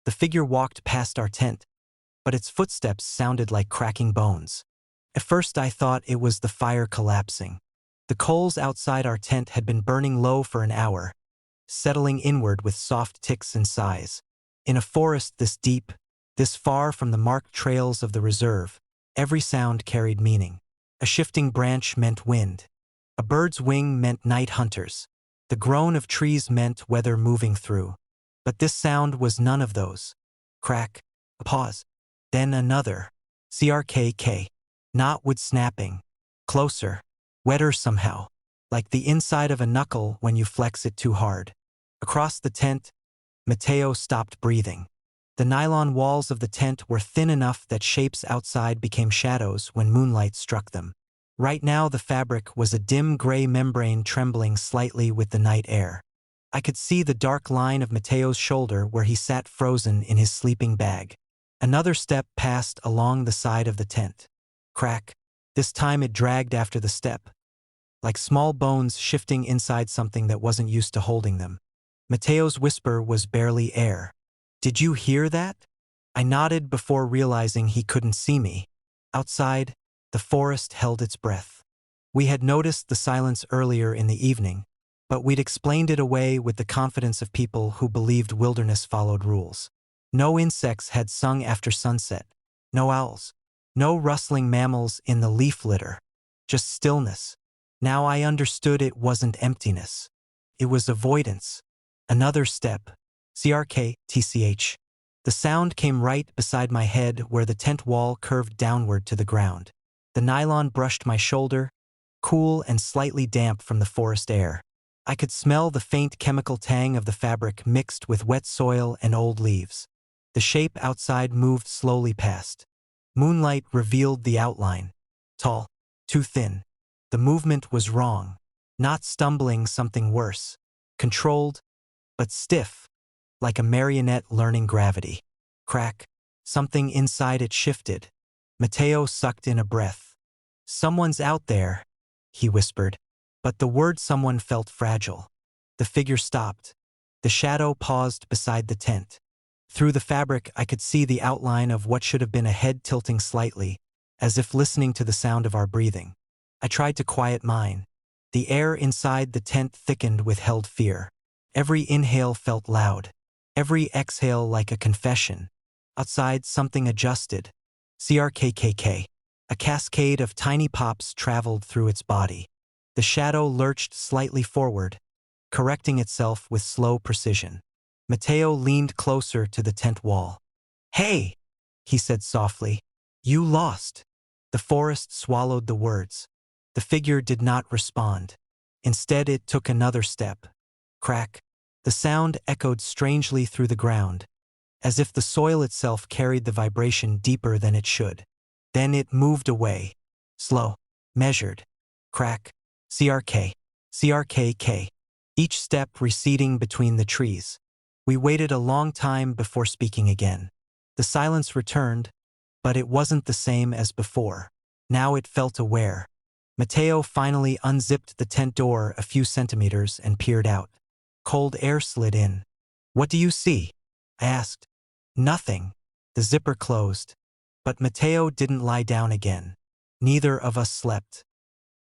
The figure walked past our tent, but its footsteps sounded like cracking bones. At first I thought it was the fire collapsing. The coals outside our tent had been burning low for an hour, settling inward with soft ticks and sighs. In a forest this deep, this far from the marked trails of the reserve, every sound carried meaning. A shifting branch meant wind. A bird's wing meant night hunters. The groan of trees meant weather moving through. But this sound was none of those. Crack, a pause, then another. CRKK. Not wood snapping. Closer. Wetter somehow. Like the inside of a knuckle when you flex it too hard. Across the tent, Mateo stopped breathing. The nylon walls of the tent were thin enough that shapes outside became shadows when moonlight struck them. Right now the fabric was a dim gray membrane trembling slightly with the night air. I could see the dark line of Mateo's shoulder where he sat frozen in his sleeping bag. Another step passed along the side of the tent. Crack. This time it dragged after the step, like small bones shifting inside something that wasn't used to holding them. Mateo's whisper was barely air. "Did you hear that?" I nodded before realizing he couldn't see me. Outside, the forest held its breath. We had noticed the silence earlier in the evening, but we'd explained it away with the confidence of people who believed wilderness followed rules. No insects had sung after sunset, no owls, no rustling mammals in the leaf litter, just stillness. Now I understood it wasn't emptiness. It was avoidance. Another step. CRKTCH. The sound came right beside my head where the tent wall curved downward to the ground. The nylon brushed my shoulder, cool and slightly damp from the forest air. I could smell the faint chemical tang of the fabric mixed with wet soil and old leaves. The shape outside moved slowly past. Moonlight revealed the outline. Tall, too thin. The movement was wrong. Not stumbling, something worse. Controlled, but stiff, like a marionette learning gravity. Crack. Something inside it shifted. Mateo sucked in a breath. "Someone's out there," he whispered. But the word someone felt fragile. The figure stopped. The shadow paused beside the tent. Through the fabric I could see the outline of what should have been a head tilting slightly, as if listening to the sound of our breathing. I tried to quiet mine. The air inside the tent thickened with held fear. Every inhale felt loud. Every exhale like a confession. Outside something adjusted. CRKKK. A cascade of tiny pops traveled through its body. The shadow lurched slightly forward, correcting itself with slow precision. Mateo leaned closer to the tent wall. "Hey," he said softly. "You lost." The forest swallowed the words. The figure did not respond. Instead it took another step. Crack. The sound echoed strangely through the ground, as if the soil itself carried the vibration deeper than it should. Then it moved away. Slow. Measured. Crack. CRK. CRKK. Each step receding between the trees. We waited a long time before speaking again. The silence returned, but it wasn't the same as before. Now it felt aware. Mateo finally unzipped the tent door a few centimeters and peered out. Cold air slid in. "What do you see?" I asked. "Nothing." The zipper closed. But Mateo didn't lie down again. Neither of us slept.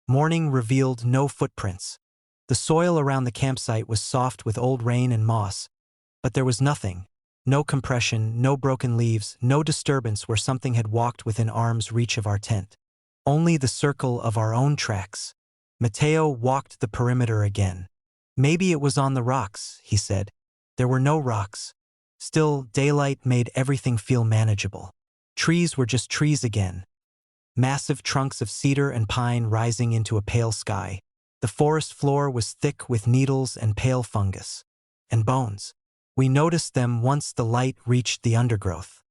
Morning revealed no footprints. The soil around the campsite was soft with old rain and moss, but there was nothing. No compression, no broken leaves, no disturbance where something had walked within arm's reach of our tent. Only the circle of our own tracks. Mateo walked the perimeter again. "Maybe it was on the rocks," he said. There were no rocks. Still, daylight made everything feel manageable. Trees were just trees again. Massive trunks of cedar and pine rising into a pale sky. The forest floor was thick with needles and pale fungus. And bones. We noticed them once the light reached the undergrowth.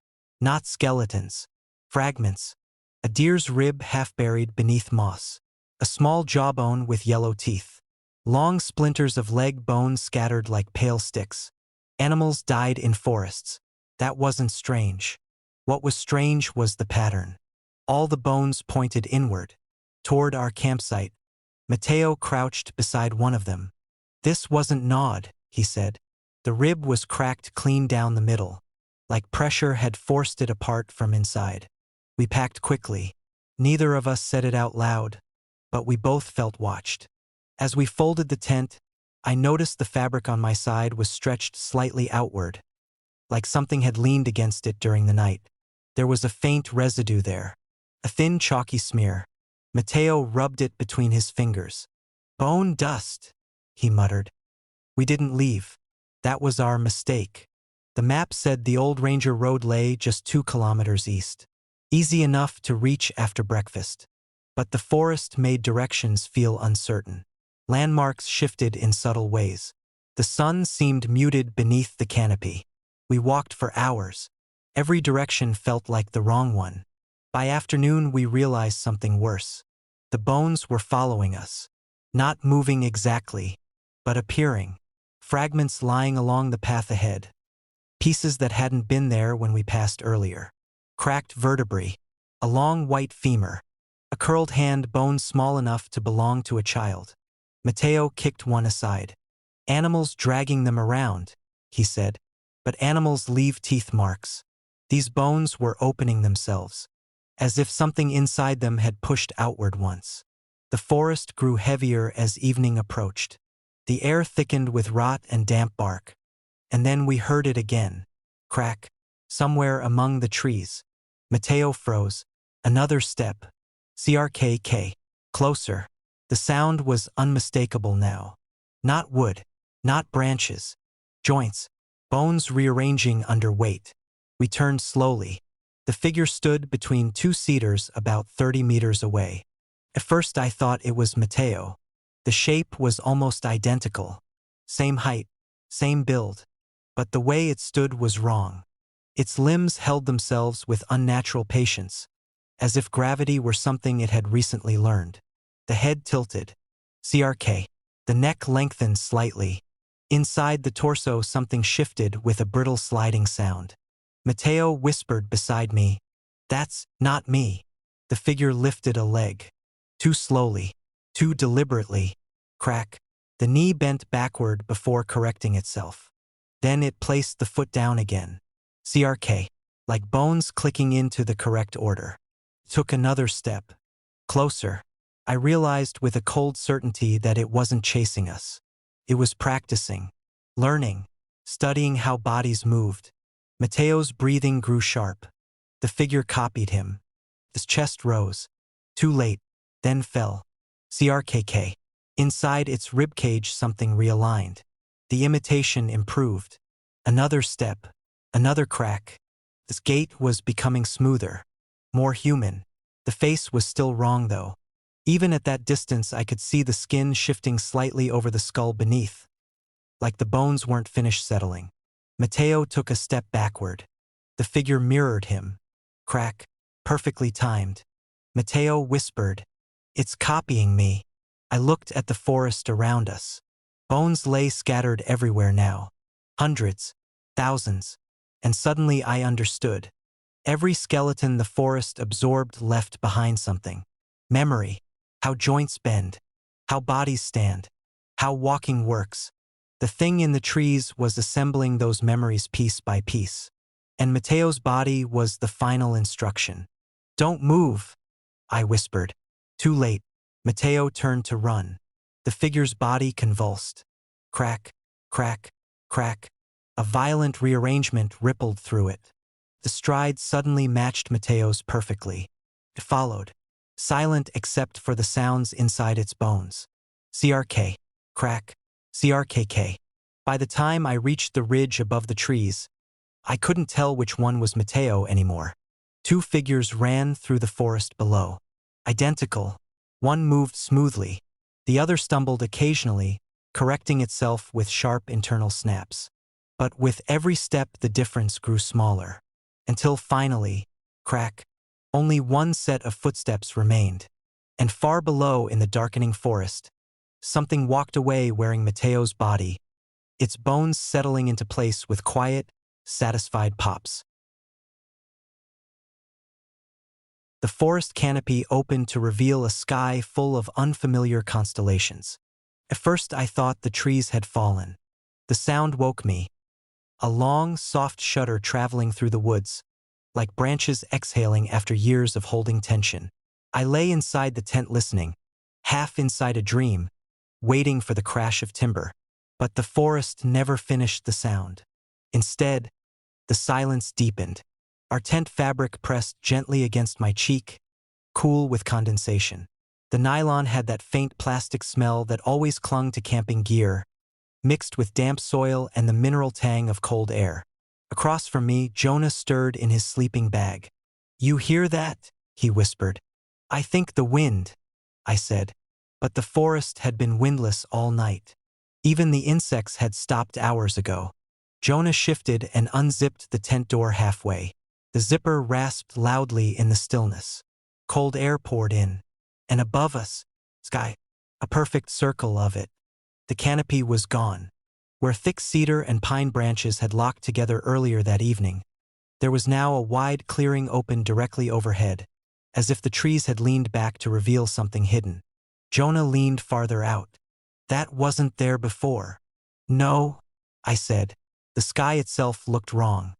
Not skeletons. Fragments. A deer's rib half buried beneath moss. A small jawbone with yellow teeth. Long splinters of leg bone scattered like pale sticks. Animals died in forests. That wasn't strange. What was strange was the pattern. All the bones pointed inward, toward our campsite. Mateo crouched beside one of them. "This wasn't gnawed," he said. The rib was cracked clean down the middle. like pressure had forced it apart from inside. We packed quickly. Neither of us said it out loud, but we both felt watched. As we folded the tent, I noticed the fabric on my side was stretched slightly outward, like something had leaned against it during the night. There was a faint residue there, a thin chalky smear. Mateo rubbed it between his fingers. "Bone dust," he muttered. We didn't leave. That was our mistake. The map said the old Ranger Road lay just 2 kilometers east. Easy enough to reach after breakfast. But the forest made directions feel uncertain. Landmarks shifted in subtle ways. The sun seemed muted beneath the canopy. We walked for hours. Every direction felt like the wrong one. By afternoon, we realized something worse. The bones were following us. Not moving exactly, but appearing. Fragments lying along the path ahead. Pieces that hadn't been there when we passed earlier. Cracked vertebrae. A long white femur. A curled hand, bone small enough to belong to a child. Mateo kicked one aside. "Animals dragging them around," he said. "But animals leave teeth marks. These bones were opening themselves, as if something inside them had pushed outward once." The forest grew heavier as evening approached. The air thickened with rot and damp bark. And then we heard it again. Crack. Somewhere among the trees. Mateo froze. Another step. CRKK. Closer. The sound was unmistakable now. Not wood. Not branches. Joints. Bones rearranging under weight. We turned slowly. The figure stood between 2 cedars about 30 meters away. At first I thought it was Mateo. The shape was almost identical. Same height. Same build. But the way it stood was wrong. Its limbs held themselves with unnatural patience, as if gravity were something it had recently learned. The head tilted. CRK. The neck lengthened slightly. Inside the torso something shifted with a brittle sliding sound. Mateo whispered beside me, "That's not me." The figure lifted a leg. Too slowly. Too deliberately. Crack. The knee bent backward before correcting itself. Then it placed the foot down again. CRK. Like bones clicking into the correct order. Took another step. Closer. I realized with a cold certainty that it wasn't chasing us. It was practicing. Learning. Studying how bodies moved. Mateo's breathing grew sharp. The figure copied him. His chest rose. Too late. Then fell. CRKK. Inside its ribcage something realigned. The imitation improved. Another step. Another crack. This gait was becoming smoother. More human. The face was still wrong though. Even at that distance I could see the skin shifting slightly over the skull beneath. Like the bones weren't finished settling. Mateo took a step backward. The figure mirrored him. Crack. Perfectly timed. Mateo whispered, "It's copying me." I looked at the forest around us. Bones lay scattered everywhere now. Hundreds. Thousands. And suddenly I understood. Every skeleton the forest absorbed left behind something. Memory. How joints bend. How bodies stand. How walking works. The thing in the trees was assembling those memories piece by piece. And Mateo's body was the final instruction. "Don't move," I whispered. Too late. Mateo turned to run. The figure's body convulsed. Crack, crack, crack. A violent rearrangement rippled through it. The stride suddenly matched Mateo's perfectly. It followed, silent except for the sounds inside its bones. CRK, crack, CRKK. By the time I reached the ridge above the trees, I couldn't tell which one was Mateo anymore. 2 figures ran through the forest below. Identical. One moved smoothly. The other stumbled occasionally, correcting itself with sharp internal snaps. But with every step the difference grew smaller. Until finally, crack, only one set of footsteps remained. And far below in the darkening forest, something walked away wearing Mateo's body, its bones settling into place with quiet, satisfied pops. The forest canopy opened to reveal a sky full of unfamiliar constellations. At first I thought the trees had fallen. The sound woke me. a long, soft shudder traveling through the woods, like branches exhaling after years of holding tension. I lay inside the tent listening, half inside a dream, waiting for the crash of timber. But the forest never finished the sound. Instead, the silence deepened. Our tent fabric pressed gently against my cheek, cool with condensation. The nylon had that faint plastic smell that always clung to camping gear, mixed with damp soil and the mineral tang of cold air. Across from me, Jonah stirred in his sleeping bag. "You hear that?" he whispered. "I think the wind," I said. But the forest had been windless all night. Even the insects had stopped hours ago. Jonah shifted and unzipped the tent door halfway. The zipper rasped loudly in the stillness. Cold air poured in, and above us, sky, a perfect circle of it. The canopy was gone. Where thick cedar and pine branches had locked together earlier that evening, there was now a wide clearing open directly overhead, as if the trees had leaned back to reveal something hidden. Jonah leaned farther out. "That wasn't there before." "No," I said. The sky itself looked wrong.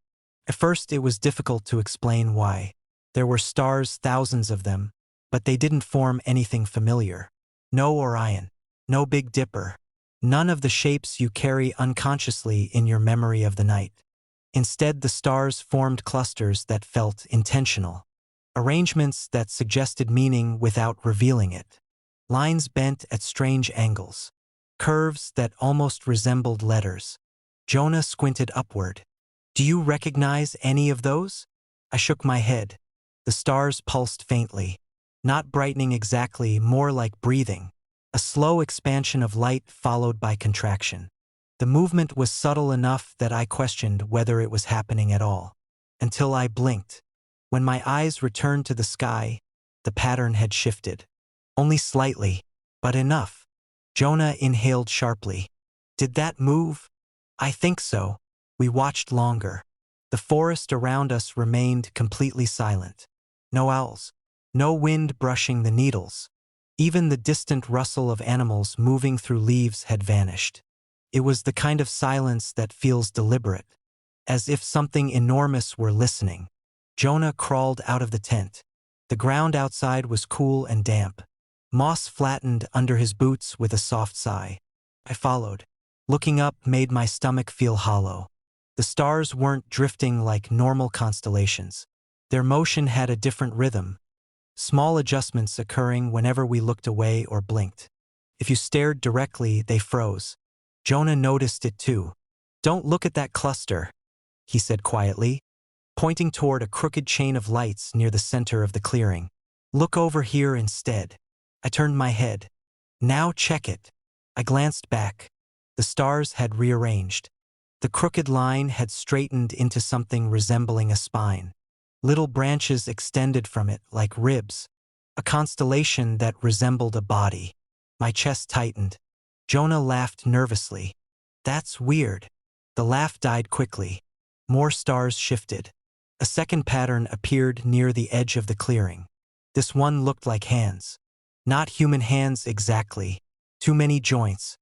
At first it was difficult to explain why. There were stars, thousands of them, but they didn't form anything familiar. No Orion, no Big Dipper, none of the shapes you carry unconsciously in your memory of the night. Instead, the stars formed clusters that felt intentional, arrangements that suggested meaning without revealing it. Lines bent at strange angles, curves that almost resembled letters. Jonah squinted upward. "Do you recognize any of those?" I shook my head. The stars pulsed faintly, not brightening exactly, more like breathing, a slow expansion of light followed by contraction. The movement was subtle enough that I questioned whether it was happening at all. Until I blinked. When my eyes returned to the sky, the pattern had shifted. Only slightly, but enough. Jonah inhaled sharply. "Did that move?" "I think so." We watched longer. The forest around us remained completely silent. No owls, no wind brushing the needles. Even the distant rustle of animals moving through leaves had vanished. It was the kind of silence that feels deliberate, as if something enormous were listening. Jonah crawled out of the tent. The ground outside was cool and damp. Moss flattened under his boots with a soft sigh. I followed. Looking up made my stomach feel hollow. The stars weren't drifting like normal constellations. Their motion had a different rhythm, small adjustments occurring whenever we looked away or blinked. If you stared directly, they froze. Jonah noticed it too. "Don't look at that cluster," he said quietly, pointing toward a crooked chain of lights near the center of the clearing. "Look over here instead." I turned my head. "Now check it." I glanced back. The stars had rearranged. The crooked line had straightened into something resembling a spine. Little branches extended from it like ribs, a constellation that resembled a body. My chest tightened. Jonah laughed nervously. "That's weird." The laugh died quickly. More stars shifted. A second pattern appeared near the edge of the clearing. This one looked like hands. Not human hands exactly, too many joints,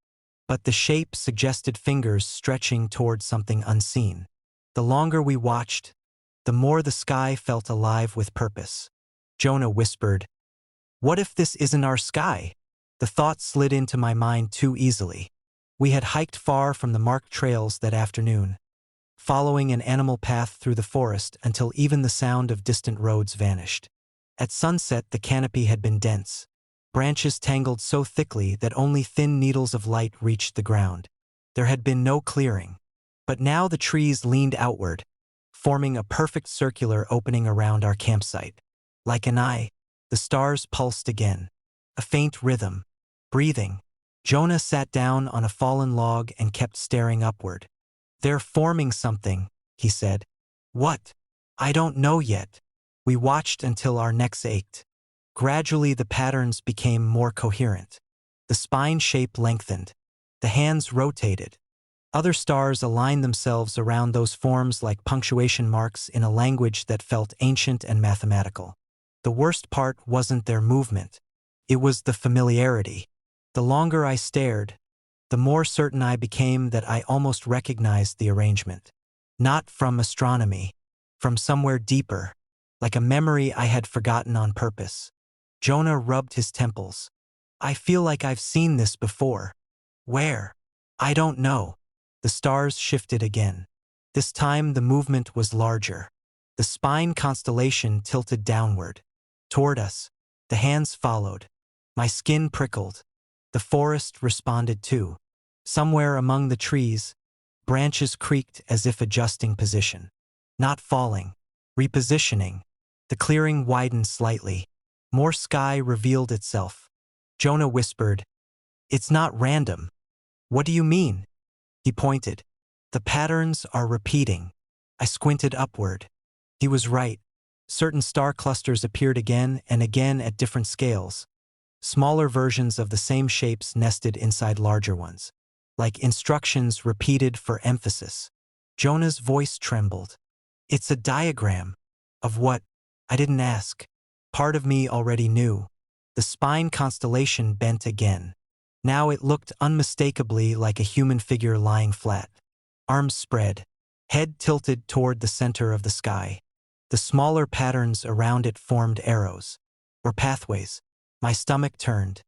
but the shape suggested fingers stretching toward something unseen. The longer we watched, the more the sky felt alive with purpose. Jonah whispered, "What if this isn't our sky?" The thought slid into my mind too easily. We had hiked far from the marked trails that afternoon, following an animal path through the forest until even the sound of distant roads vanished. At sunset, the canopy had been dense, branches tangled so thickly that only thin needles of light reached the ground. There had been no clearing, but now the trees leaned outward, forming a perfect circular opening around our campsite. Like an eye, the stars pulsed again, a faint rhythm, breathing. Jonah sat down on a fallen log and kept staring upward. "They're forming something," he said. "What?" "I don't know yet." We watched until our necks ached. Gradually, the patterns became more coherent. The spine shape lengthened. The hands rotated. Other stars aligned themselves around those forms like punctuation marks in a language that felt ancient and mathematical. The worst part wasn't their movement. It was the familiarity. The longer I stared, the more certain I became that I almost recognized the arrangement. Not from astronomy. From somewhere deeper. Like a memory I had forgotten on purpose. Jonah rubbed his temples. I feel like I've seen this before. Where? I don't know. The stars shifted again. This time the movement was larger. The spine constellation tilted downward. Toward us. The hands followed. My skin prickled. The forest responded too. Somewhere among the trees, branches creaked as if adjusting position. Not falling. Repositioning. The clearing widened slightly. More sky revealed itself. Jonah whispered, "It's not random." "What do you mean?" He pointed. "The patterns are repeating." I squinted upward. He was right. Certain star clusters appeared again and again at different scales. Smaller versions of the same shapes nested inside larger ones. Like instructions repeated for emphasis. Jonah's voice trembled. "It's a diagram." Of what? I didn't ask. Part of me already knew. The spine constellation bent again. Now it looked unmistakably like a human figure lying flat. Arms spread. Head tilted toward the center of the sky. The smaller patterns around it formed arrows. Or pathways. My stomach turned.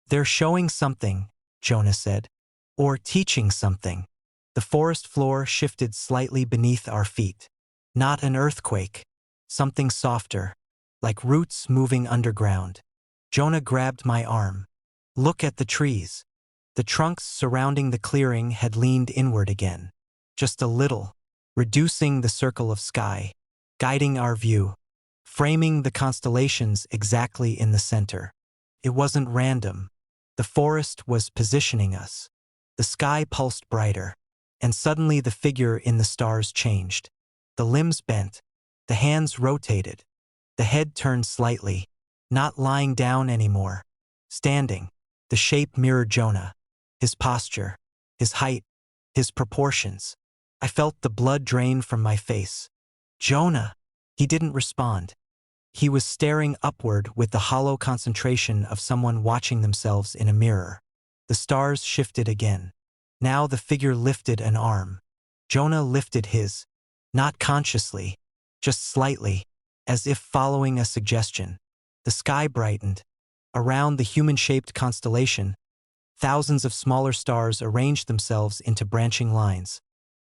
"They're showing something," Jonah said. "Or teaching something." The forest floor shifted slightly beneath our feet. Not an earthquake. Something softer. Like roots moving underground. Jonah grabbed my arm. "Look at the trees." The trunks surrounding the clearing had leaned inward again. Just a little. Reducing the circle of sky. Guiding our view. Framing the constellations exactly in the center. It wasn't random. The forest was positioning us. The sky pulsed brighter. And suddenly the figure in the stars changed. The limbs bent. The hands rotated. The head turned slightly. Not lying down anymore. Standing. The shape mirrored Jonah. His posture. His height. His proportions. I felt the blood drain from my face. "Jonah!" He didn't respond. He was staring upward with the hollow concentration of someone watching themselves in a mirror. The stars shifted again. Now the figure lifted an arm. Jonah lifted his. Not consciously. Just slightly. As if following a suggestion. The sky brightened. Around the human-shaped constellation, thousands of smaller stars arranged themselves into branching lines.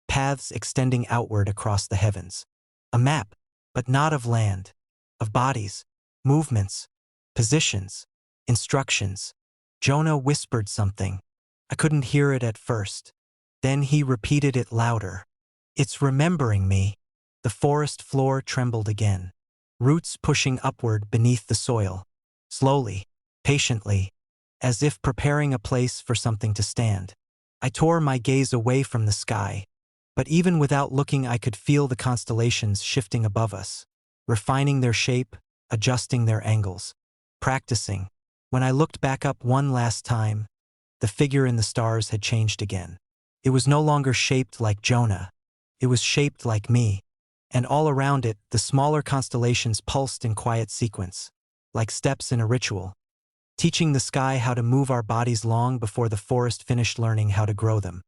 Paths extending outward across the heavens. A map, but not of land. Of bodies, movements, positions, instructions. Jonah whispered something. I couldn't hear it at first. Then he repeated it louder. "It's remembering me." The forest floor trembled again. Roots pushing upward beneath the soil. Slowly, patiently, as if preparing a place for something to stand. I tore my gaze away from the sky. But even without looking, I could feel the constellations shifting above us. Refining their shape, adjusting their angles. Practicing. When I looked back up one last time, the figure in the stars had changed again. It was no longer shaped like Jonah. It was shaped like me. And all around it, the smaller constellations pulsed in quiet sequence. Like steps in a ritual. Teaching the sky how to move our bodies long before the forest finished learning how to grow them.